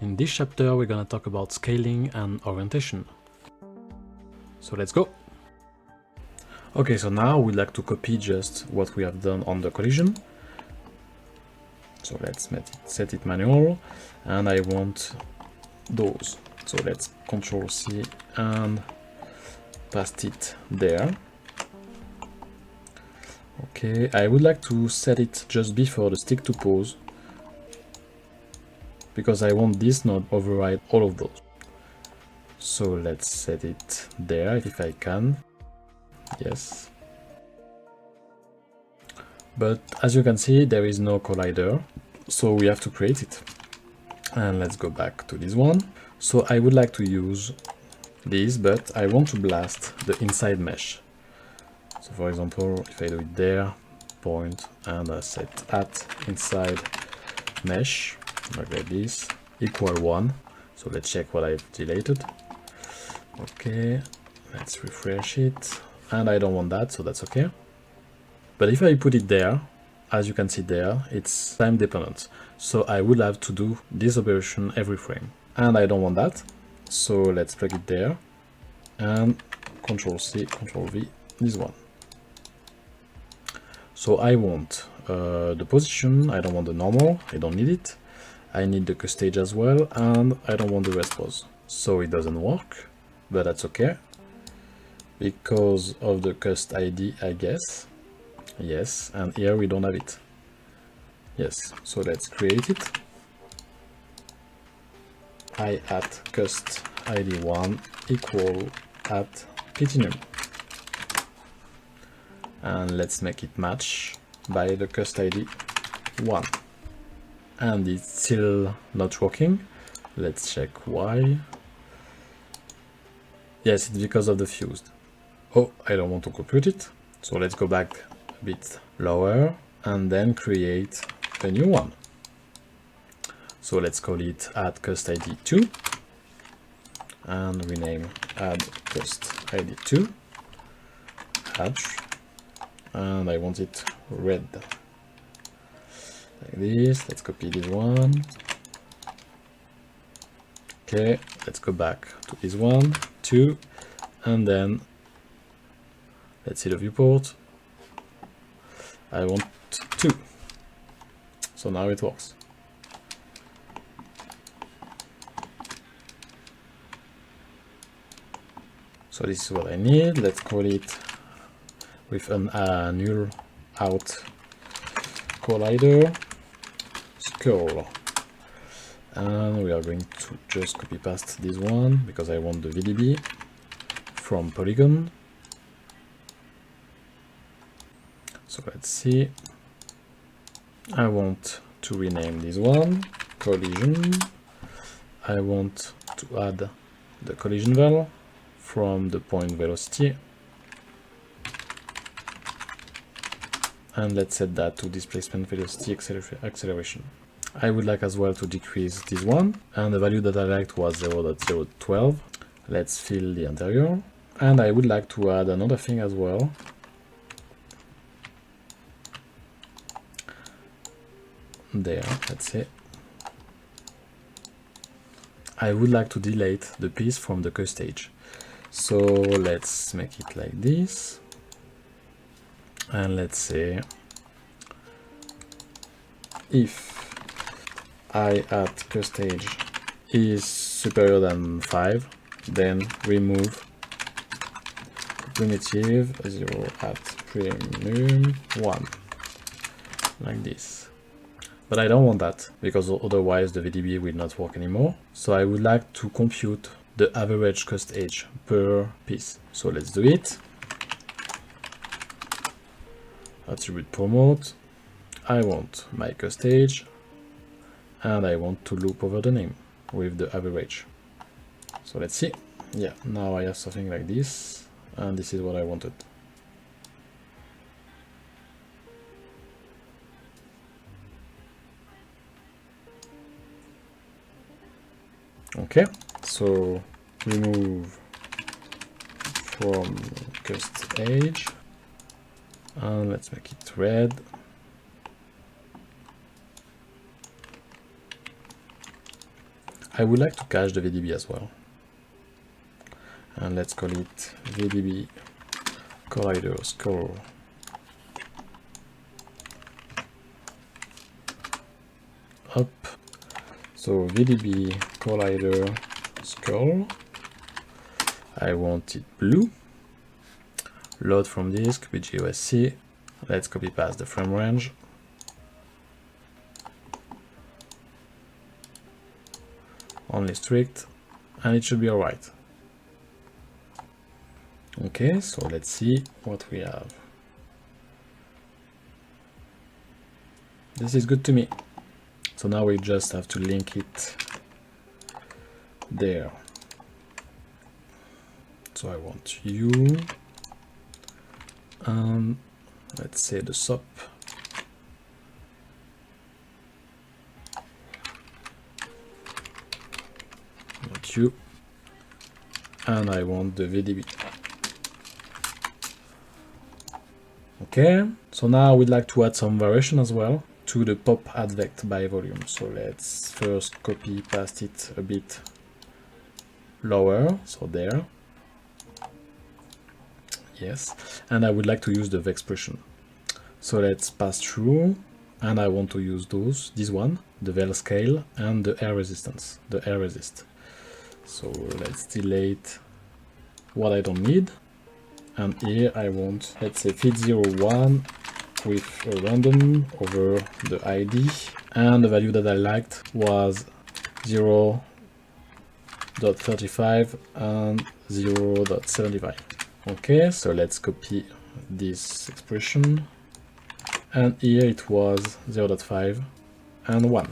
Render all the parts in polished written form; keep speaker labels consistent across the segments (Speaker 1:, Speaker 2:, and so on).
Speaker 1: In this chapter we're gonna talk about scaling and orientation. So let's go! Okay, so now we'd like to copy just what we have done on the collision. So let's set it manual, and I want those. So let's Control C and paste it there. Okay, I would like to set it just before the stick to pose, because I want this node override all of those. So let's set it there if I can. Yes. But as you can see, there is no collider, so we have to create it. And let's go back to this one. So I would like to use this, but I want to blast the inside mesh. So for example, if I do it there, point, and I set at inside mesh, like this, equal 1. So let's check what I've deleted. Okay, let's refresh it. And I don't want that, so that's okay. But if I put it there, as you can see there, it's time dependent. So I would have to do this operation every frame. And I don't want that. So let's plug it there. And Control C, Control V, this one. So I want the position, I don't want the normal, I don't need it. I need the cust stage as well, and I don't want the rest pose. So it doesn't work, but that's okay. Because of the cust ID, I guess. Yes, and here we don't have it. Yes, so let's create it. I at cust ID 1 equal at platinum. And let's make it match by the cust ID 1. And it's still not working. Let's check why. Yes, it's because of the fused. Oh, I don't want to compute it. So let's go back a bit lower and then create a new one. So let's call it add cust ID 2 and rename add cust ID 2 add, and I want it red like this. Let's copy this one. Okay, let's go back to this one, 2, and then let's see the viewport. I want 2. So now it works. So this is what I need. Let's call it with an null out collider skull. And we are going to just copy paste this one because I want the VDB from polygon. So let's see. I want to rename this one collision. I want to add the collision val from the point velocity. And let's set that to displacement velocity acceleration. I would like as well to decrease this one, and the value that I liked was 0.012. Let's fill the interior, and I would like to add another thing as well. There, let's say. I would like to delete the piece from the cust stage. So let's make it like this. And let's say if I at cust stage is superior than 5, then remove primitive 0 at premium 1, like this. But I don't want that, because otherwise the VDB will not work anymore. So I would like to compute the average cust age per piece. So let's do it. Attribute promote. I want my cust age, and I want to loop over the name with the average. So let's see. Yeah, now I have something like this, and this is what I wanted. Okay, so remove from cust age, and let's make it red. I would like to cache the VDB as well. And let's call it VDB collider scroll up. So VDB collider scroll, I want it blue. Load from disk with GOSC. Let's copy past the frame range. Only strict, and it should be alright. Okay, so let's see what we have. This is good to me. So now we just have to link it there. So I want you, and let's say the SOP. Not you. And I want the VDB. Okay, so now we'd like to add some variation as well to the pop advect by volume. So let's first copy past it a bit lower, so there. Yes, and I would like to use the expression. So let's pass through, and I want to use this one, the veil scale and the air resistance, the air resist. So let's delete what I don't need. And here I want, let's say fit 01 with a random over the ID, and the value that I liked was 0.35 and 0.75. Okay, so let's copy this expression, and here it was 0.5 and 1.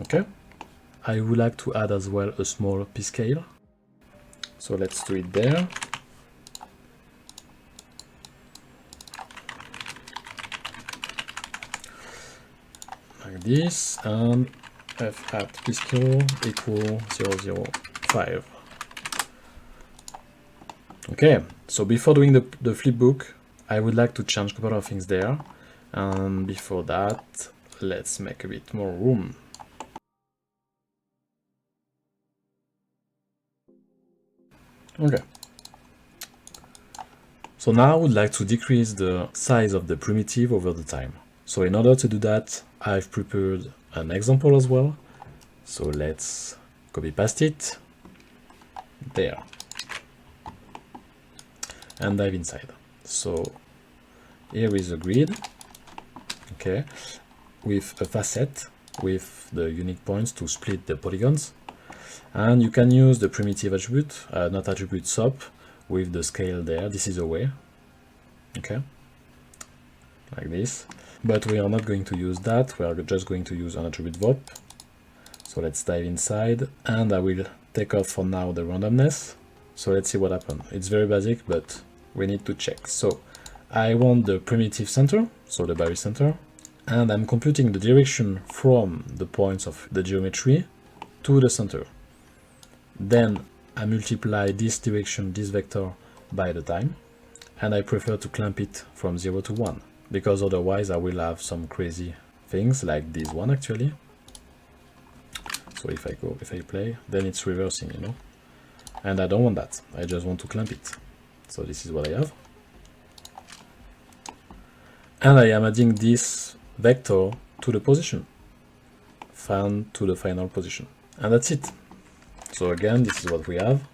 Speaker 1: Okay, I would like to add as well a small p scale, so let's do it there. Like this, and f at p scale equal 0.05. Okay, so before doing the flipbook, I would like to change a couple of things there, and before that, let's make a bit more room. Okay. So now I would like to decrease the size of the primitive over the time. So in order to do that, I've prepared an example as well. So let's copy past it there and dive inside. So here is a grid, okay, with a facet with the unique points to split the polygons, and you can use the primitive attribute, not attribute SOP, with the scale there. This is a way, okay, like this. But we are not going to use that, we are just going to use an attribute VOP. So let's dive inside, and I will take off for now the randomness. So let's see what happens. It's very basic, but we need to check. So I want the primitive center, so the barycenter, and I'm computing the direction from the points of the geometry to the center. Then I multiply this direction, this vector, by the time, and I prefer to clamp it from 0 to 1. Because otherwise I will have some crazy things like this one actually. So if I play, then it's reversing, you know, and I don't want that. I just want to clamp it. So this is what I have, and I am adding this vector to the position, fan to the final position, and that's it. So again, this is what we have,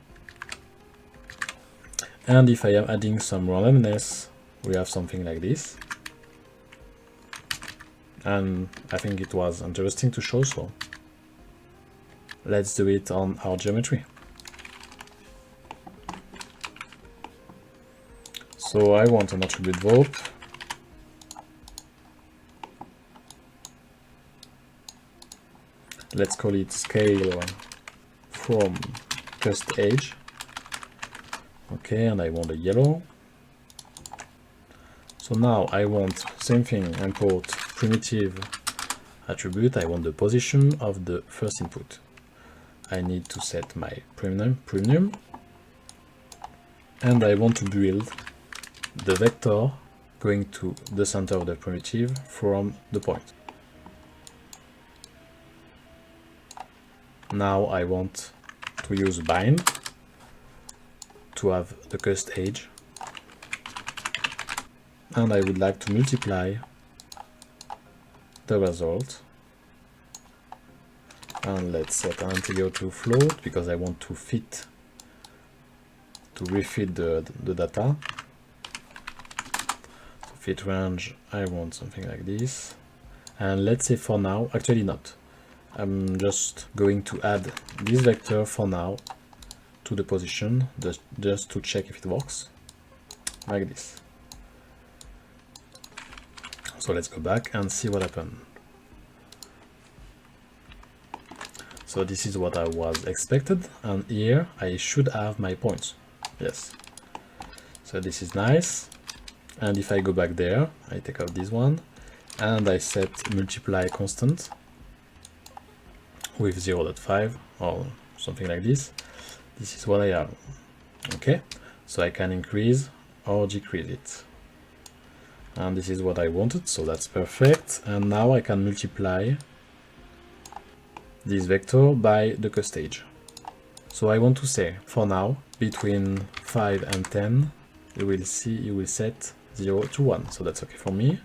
Speaker 1: and if I am adding some randomness, we have something like this. And I think it was interesting to show, so let's do it on our geometry. So I want an attribute VOP. Let's call it scale from cust age. Okay, and I want a yellow. So now I want same thing, import primitive attribute. I want the position of the first input. I need to set my premium, and I want to build the vector going to the center of the primitive from the point. Now I want to use bind to have the cust age, and I would like to multiply the result, and let's set an integer to float because I want to refit the data. So fit range, I want something like this, and let's say for now, actually not, I'm just going to add this vector for now to the position, just to check if it works, like this. So let's go back and see what happened. So this is what I was expected, and here I should have my points. Yes. So this is nice. And if I go back there, I take out this one, and I set multiply constant with 0.5 or something like this. This is what I have. Okay, so I can increase or decrease it. And this is what I wanted, so that's perfect. And now I can multiply this vector by the cust age. So I want to say, for now, between 5 and 10, you will set 0 to 1. So that's okay for me.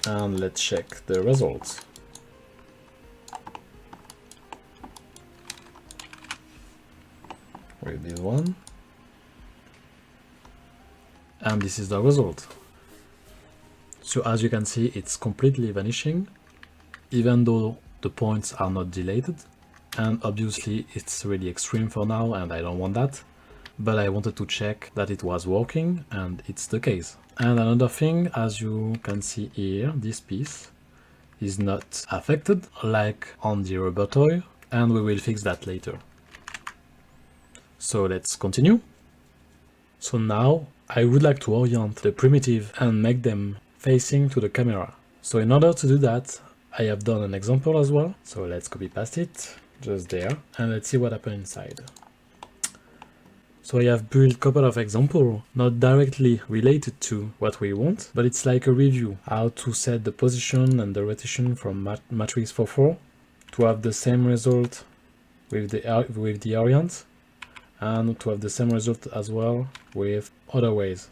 Speaker 1: And let's check the results. With this one. And this is the result. So as you can see, it's completely vanishing, even though the points are not deleted. And obviously it's really extreme for now, and I don't want that. But I wanted to check that it was working, and it's the case. And another thing, as you can see here, this piece is not affected like on the rubber toy, and we will fix that later. So let's continue. So now I would like to orient the primitive and make them facing to the camera. So in order to do that, I have done an example as well. So let's copy paste it just there, and let's see what happens inside. So I have built a couple of examples, not directly related to what we want, but it's like a review, how to set the position and the rotation from matrix 4.4 to have the same result with the orient, and to have the same result as well with other ways.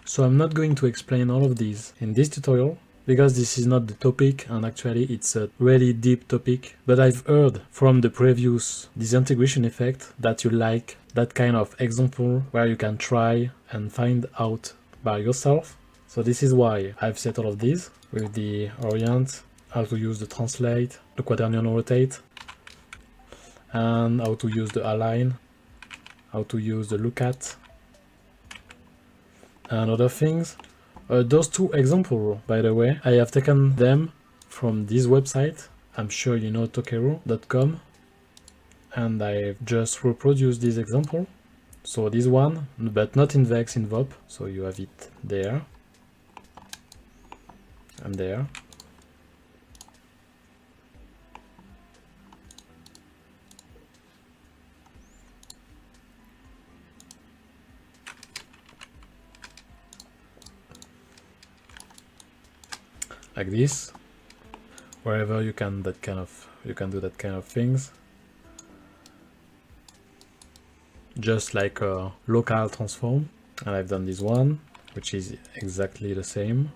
Speaker 1: So I'm not going to explain all of these in this tutorial, because this is not the topic, and actually it's a really deep topic, but I've heard from the previous disintegration effect that you like that kind of example where you can try and find out by yourself. So this is why I've set all of these with the orient, how to use the translate, the quaternion rotate, and how to use the align, how to use the look at, and other things. Those two examples, by the way, I have taken them from this website. I'm sure you know tokeru.com, and I've just reproduced this example. So this one, but not in Vex, in VOP. So you have it there and there. Like this, wherever you can do that kind of things, just like a local transform. And I've done this one, which is exactly the same.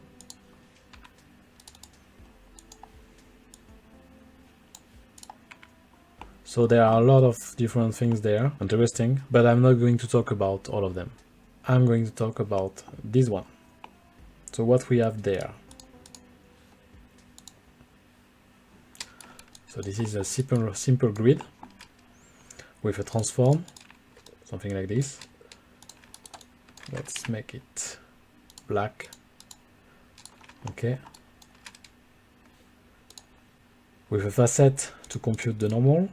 Speaker 1: So there are a lot of different things there, interesting, but I'm not going to talk about all of them. I'm going to talk about this one. So what we have there. So this is a simple grid with a transform, something like this. Let's make it black. Okay. With a facet to compute the normal.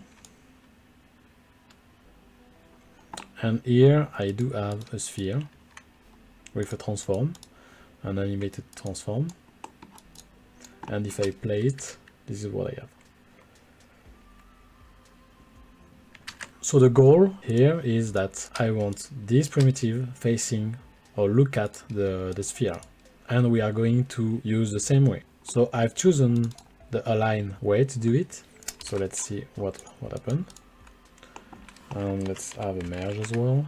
Speaker 1: And here I do have a sphere with a transform, an animated transform. And if I play it, this is what I have. So the goal here is that I want this primitive facing or look at the sphere, and we are going to use the same way. So I've chosen the align way to do it. So let's see what happened. And let's have a merge as well.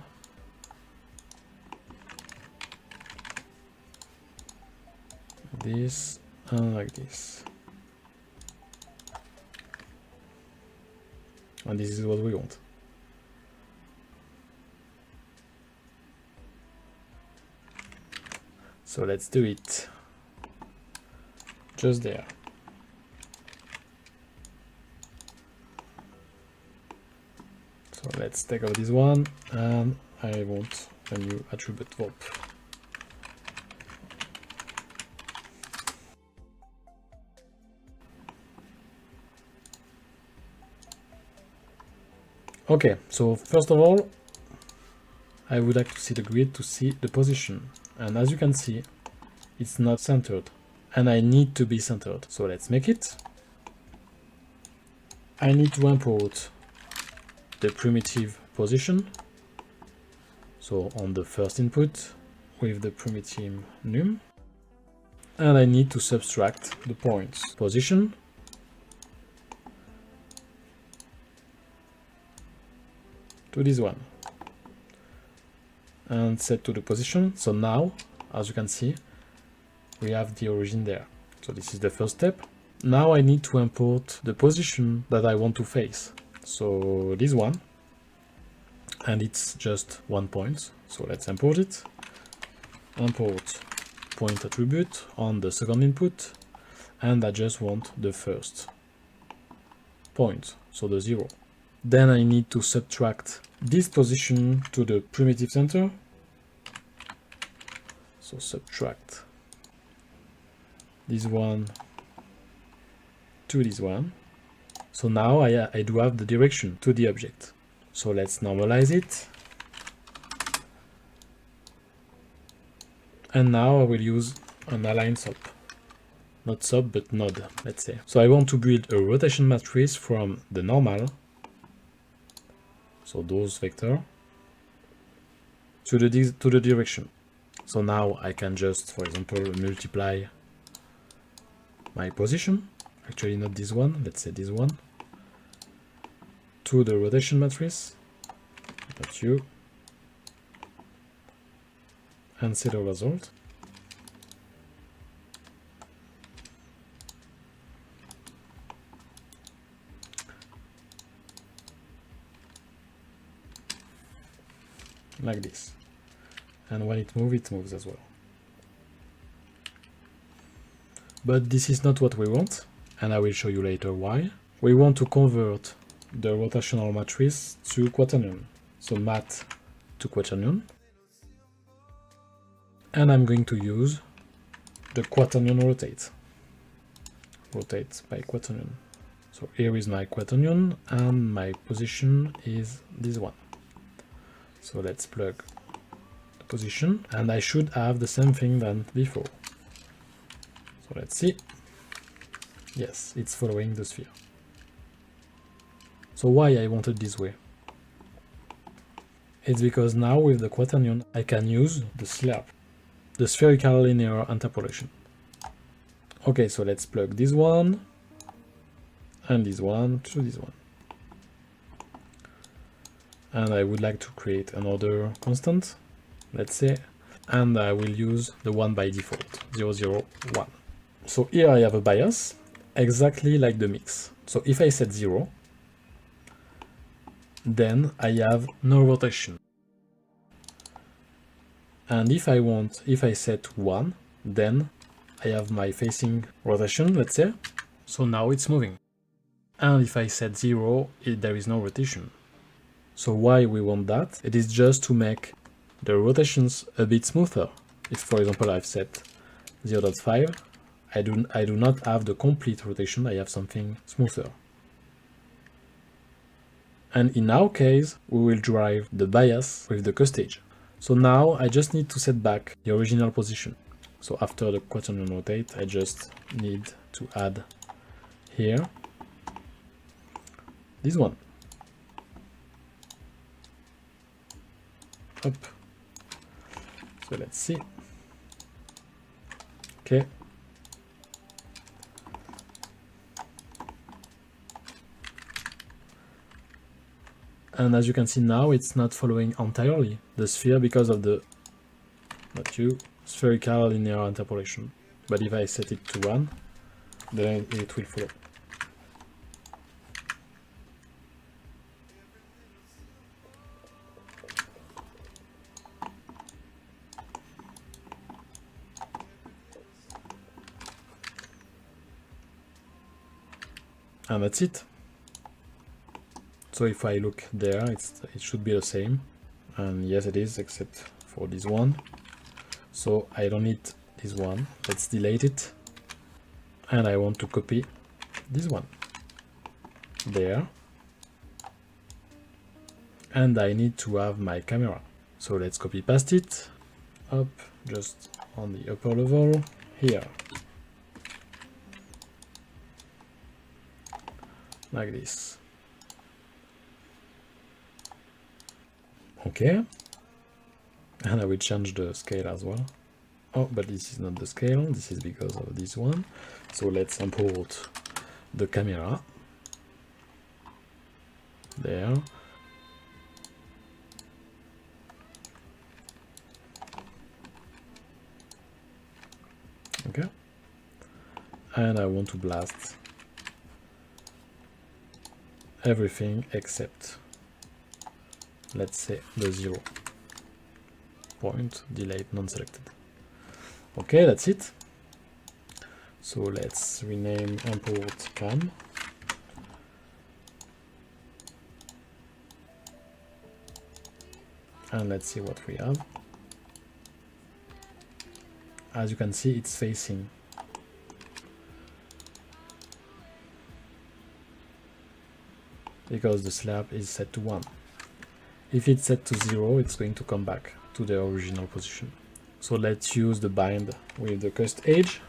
Speaker 1: This and like this. And this is what we want. So let's do it. Just there. So let's take out this one, and I want a new attribute VOP. Okay, so first of all, I would like to see the grid to see the position. And as you can see, it's not centered. And I need to be centered. So let's make it. I need to import the primitive position. So on the first input with the primitive num. And I need to subtract the points position. To this one. And set to the position. So now, as you can see, we have the origin there. So this is the first step. Now I need to import the position that I want to face. So this one, and it's just 1 point. So let's import it. Import point attribute on the second input, and I just want the first point, so the 0. Then I need to subtract this position to the primitive center. So subtract this one to this one. So now I do have the direction to the object. So let's normalize it. And now I will use an align sub. Not sub, but node, let's say. So I want to build a rotation matrix from the normal, so those vector, to the direction. So now I can just, for example, multiply my position, actually not this one, let's say this one, to the rotation matrix, not you, and see the result. Like this. And when it moves as well. But this is not what we want, and I will show you later why. We want to convert the rotational matrix to quaternion. So mat to quaternion. And I'm going to use the quaternion rotate. Rotate by quaternion. So here is my quaternion, and my position is this one. So let's plug the position, and I should have the same thing than before. So let's see. Yes, it's following the sphere. So why I want it this way? It's because now with the quaternion I can use the SLAP, the spherical linear interpolation. Okay, so let's plug this one and this one to this one. And I would like to create another constant, let's say, and I will use the one by default, 0, 0, 1. So here I have a bias, exactly like the mix. So if I set 0, then I have no rotation. And if I set 1, then I have my facing rotation, let's say. So now it's moving. And if I set 0, there is no rotation. So why we want that? It is just to make the rotations a bit smoother. If, for example, I've set 0.5, I do not have the complete rotation, I have something smoother. And in our case, we will drive the bias with the costage. So now I just need to set back the original position. So after the quaternion rotate, I just need to add here this one. Up. So let's see. Okay. And as you can see now, it's not following entirely the sphere because of the spherical linear interpolation. But if I set it to 1, then it will follow. And that's it. So if I look there, it should be the same. And yes, it is, except for this one. So I don't need this one. Let's delete it. And I want to copy this one. There. And I need to have my camera. So let's copy past it. Up, just on the upper level. Here. Like this. Okay. And I will change the scale as well. Oh, but this is not the scale, this is because of this one. So let's import the camera. There. Okay. And I want to blast everything except, let's say, the 0 point, delete non-selected. Okay, that's it. So let's rename import cam. And let's see what we have. As you can see, it's facing. Because the slab is set to 1. If it's set to 0, it's going to come back to the original position. So let's use the bind with the cust edge.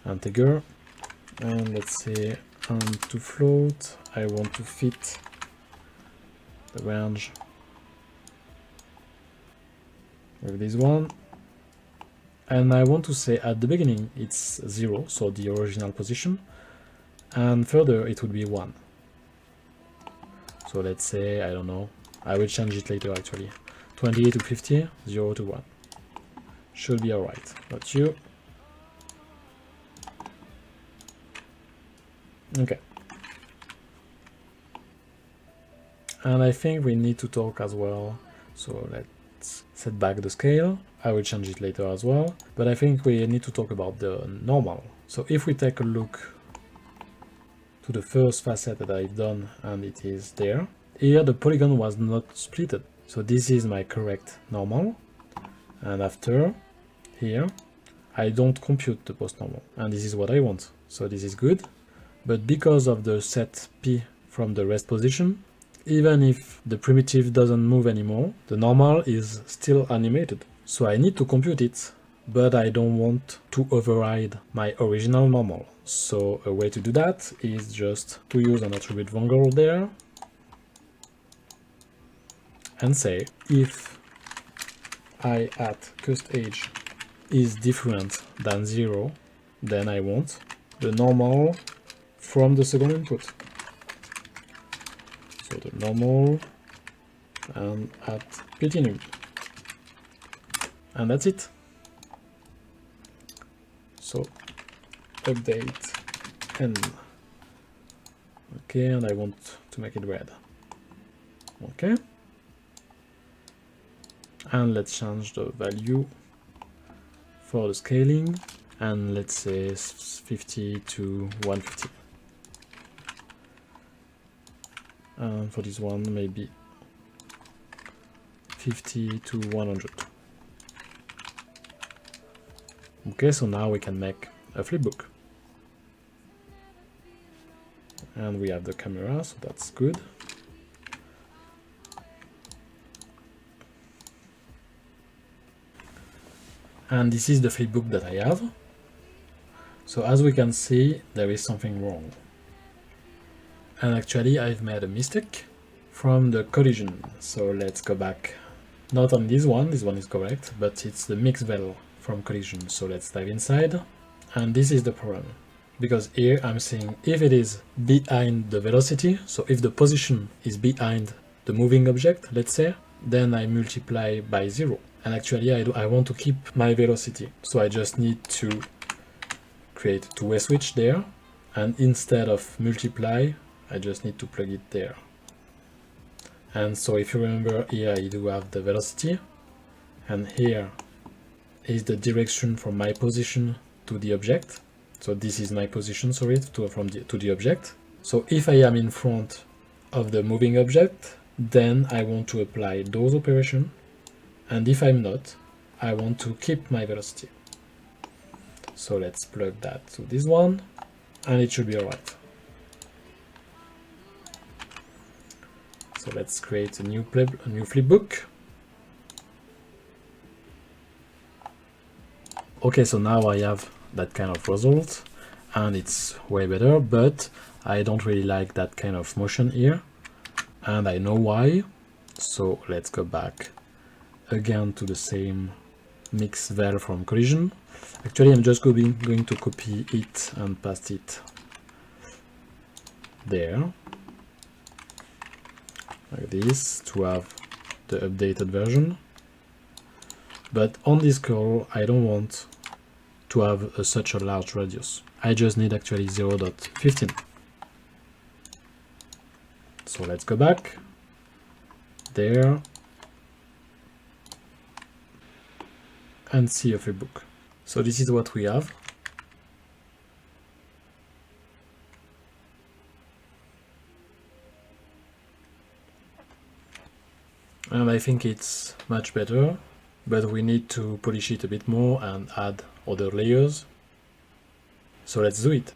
Speaker 1: Integer. And let's say to float, I want to fit the range with this one. And I want to say at the beginning it's 0, so the original position, and further it would be 1. So let's say, I don't know, I will change it later actually. 20 to 50, 0 to 1. Should be alright, not you. Okay. And I think we need to talk as well, so let's set back the scale. I will change it later as well, but I think we need to talk about the normal. So if we take a look to the first facet that I've done, and it is there, here the polygon was not splitted. So this is my correct normal, and after here I don't compute the post normal, and this is what I want. So this is good, but because of the set P from the rest position, even if the primitive doesn't move anymore, the normal is still animated. So I need to compute it, but I don't want to override my original normal. So a way to do that is just to use an attribute wrangle there and say if I at cust age is different than 0, then I want the normal from the second input. So the normal and at platinum. And that's it. So update n. Okay, and I want to make it red. Okay. And let's change the value for the scaling, and let's say 50 to 150. And for this one, maybe 50 to 100. Okay, so now we can make a flipbook. And we have the camera, so that's good. And this is the flipbook that I have. So as we can see, there is something wrong. And actually I've made a mistake from the collision. So let's go back. Not on this one is correct, but it's the mix vel from collision. So let's dive inside. And this is the problem. because here I'm saying if it is behind the velocity, so if the position is behind the moving object, let's say, then I multiply by 0. And actually I want to keep my velocity, so I just need to create a two-way switch there, and instead of multiply, I just need to plug it there. And so if you remember, here I do have the velocity, and here is the direction from my position to the object. So this is my position, sorry, to the object. So if I am in front of the moving object, then I want to apply those operations, and if I'm not, I want to keep my velocity. So let's plug that to this one, and it should be alright. So let's create a new flipbook. Okay, so now I have that kind of result, and it's way better, but I don't really like that kind of motion here, and I know why. So let's go back again to the same mix vel from collision. Actually, I'm just going to copy it and paste it there, like this, to have the updated version. But on this curl, I don't want to have such a large radius. I just need actually 0.15. So let's go back there and see a flipbook. So this is what we have. And I think it's much better, but we need to polish it a bit more and add other layers. So let's do it.